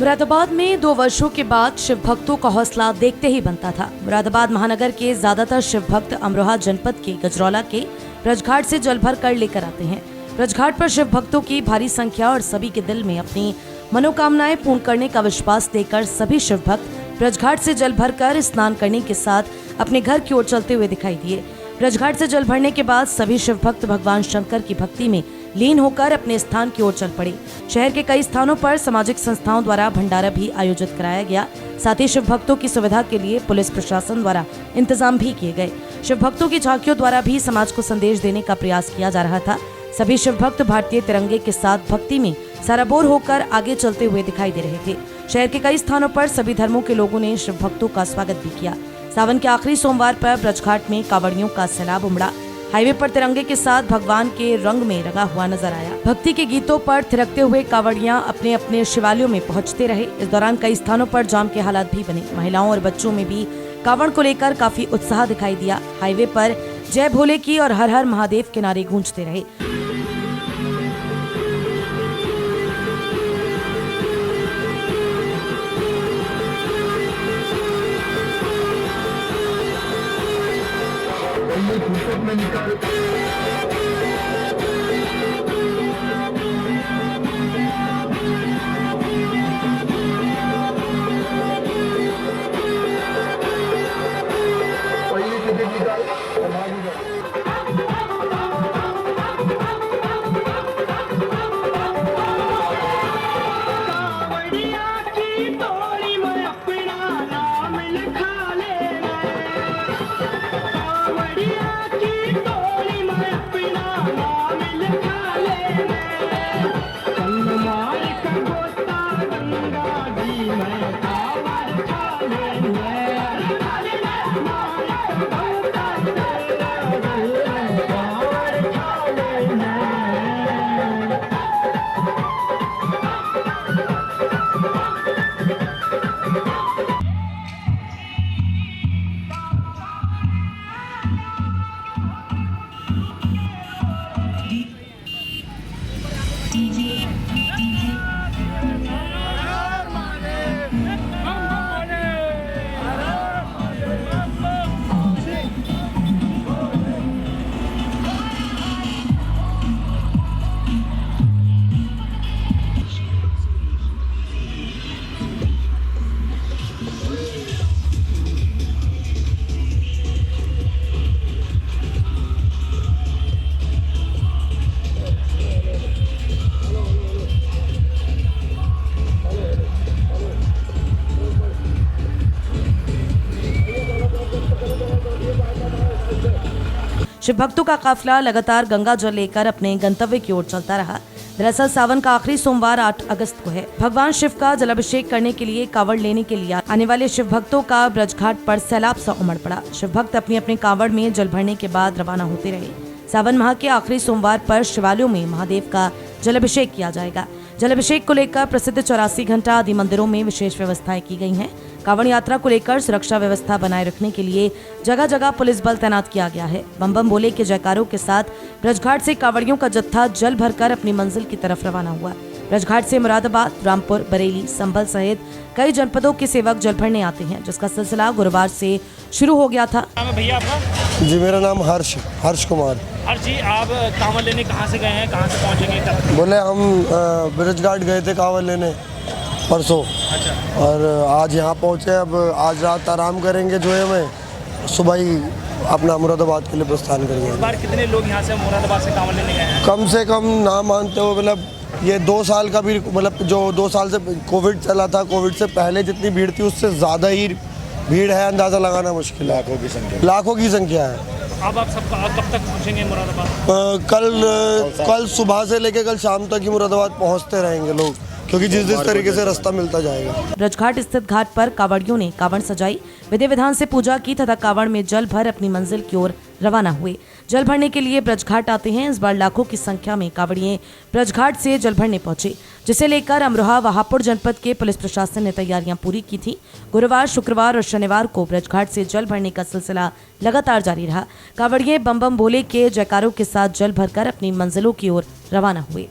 मुरादाबाद में 2 वर्षों के बाद शिव भक्तों का हौसला देखते ही बनता था। मुरादाबाद महानगर के ज्यादातर शिव भक्त अमरोहा जनपद के गजरौला के ब्रजघाट से जल भर कर लेकर आते हैं। ब्रजघाट पर शिव भक्तों की भारी संख्या और सभी के दिल में अपनी मनोकामनाएं पूर्ण करने का विश्वास देकर सभी शिव भक्त ब्रजघाट से जल भर कर स्नान करने के साथ अपने घर की ओर चलते हुए दिखाई दिए। ब्रजघाट से जल भरने के बाद सभी शिव भक्त भगवान शंकर की भक्ति में लीन होकर अपने स्थान की ओर चल पड़े। शहर के कई स्थानों पर सामाजिक संस्थाओं द्वारा भंडारा भी आयोजित कराया गया। साथ ही शिव भक्तों की सुविधा के लिए पुलिस प्रशासन द्वारा इंतजाम भी किए गए। शिव भक्तों की झांकियों द्वारा भी समाज को संदेश देने का प्रयास किया जा रहा था। सभी शिव भक्त भारतीय तिरंगे के साथ भक्ति में सराबोर होकर आगे चलते हुए दिखाई दे रहे थे। शहर के कई स्थानों पर सभी धर्मों के लोगों ने शिव भक्तों का स्वागत भी किया। सावन के आखिरी सोमवार पर ब्रजघाट में कांवड़ियों का सैलाब उमड़ा। हाईवे पर तिरंगे के साथ भगवान के रंग में रंगा हुआ नजर आया। भक्ति के गीतों पर थिरकते हुए कांवड़ियां अपने अपने शिवालयों में पहुंचते रहे। इस दौरान कई स्थानों पर जाम के हालात भी बने। महिलाओं और बच्चों में भी कांवड़ को लेकर काफी उत्साह दिखाई दिया। हाईवे पर जय भोले की और हर हर महादेव के नारे गूंजते रहे। शिव भक्तों का काफिला लगातार गंगा जल लेकर अपने गंतव्य की ओर चलता रहा। दरअसल सावन का आखिरी सोमवार 8 अगस्त को है। भगवान शिव का जलाभिषेक करने के लिए कांवड़ लेने के लिए आने वाले शिव भक्तों का ब्रजघाट पर सैलाब सा उमड़ पड़ा। शिव भक्त अपनी अपने कांवड़ में जल भरने के बाद रवाना होते रहे। सावन माह के आखिरी सोमवार पर शिवालयों में महादेव का जलाभिषेक किया जाएगा। जलाभिषेक को लेकर प्रसिद्ध 84 घंटा आदि मंदिरों में विशेष व्यवस्थाएं की गई हैं। कांवड़ यात्रा को लेकर सुरक्षा व्यवस्था बनाए रखने के लिए जगह जगह पुलिस बल तैनात किया गया है। बम बम भोले के जयकारों के साथ ब्रजघाट से कांवड़ियों का जत्था जल भरकर अपनी मंजिल की तरफ रवाना हुआ। ब्रजघाट से मुरादाबाद, रामपुर, बरेली, संभल सहित कई जनपदों के सेवक जल भरने आते हैं, जिसका सिलसिला गुरुवार से शुरू हो गया था। भैया आपका? जी मेरा नाम हर्ष कुमार। हर्ष जी, आप कांवड़ लेने कहाँ से गए हैं, कहाँ से पहुँचेंगे? बोले हम ब्रजघाट गए थे कांवड़ लेने परसों। अच्छा। और आज यहाँ पहुँचे। अब आज रात आराम करेंगे जोए में, सुबह ही अपना मुरादाबाद के लिए प्रस्थान करेंगे। इस बार कितने लोग यहाँ से मुरादाबाद से कांवड़ लेने गए हैं? कम से कम ना मानते हो, मतलब ये 2 साल का भी, मतलब जो 2 साल से कोविड चला था, कोविड से पहले जितनी भीड़ थी उससे ज़्यादा ही भीड़ है। अंदाज़ा लगाना मुश्किल है। लाखों की संख्या है। अब आप सब कब तक पहुँचेंगे मुरादाबाद? कल सुबह से लेकर कल शाम तक ही मुरादाबाद पहुँचते रहेंगे लोग, क्योंकि जिस तरीके से रास्ता मिलता जाएगा। ब्रजघाट स्थित घाट पर कांवड़ियों ने कांवड़ सजाई, विधि विधान से पूजा की तथा कांवड़ में जल भर अपनी मंजिल की ओर रवाना हुए। जल भरने के लिए ब्रजघाट आते हैं। इस बार लाखों की संख्या में कांवड़िए ब्रजघाट से जल भरने पहुंचे, जिसे लेकर अमरोहा व हापुड़ जनपद के पुलिस प्रशासन ने तैयारियां पूरी की थी। गुरुवार, शुक्रवार और शनिवार को ब्रजघाट से जल भरने का सिलसिला लगातार जारी रहा। कांवड़िए बम बम भोले के जयकारों के साथ जल भरकर अपनी मंजिलों की ओर रवाना हुए।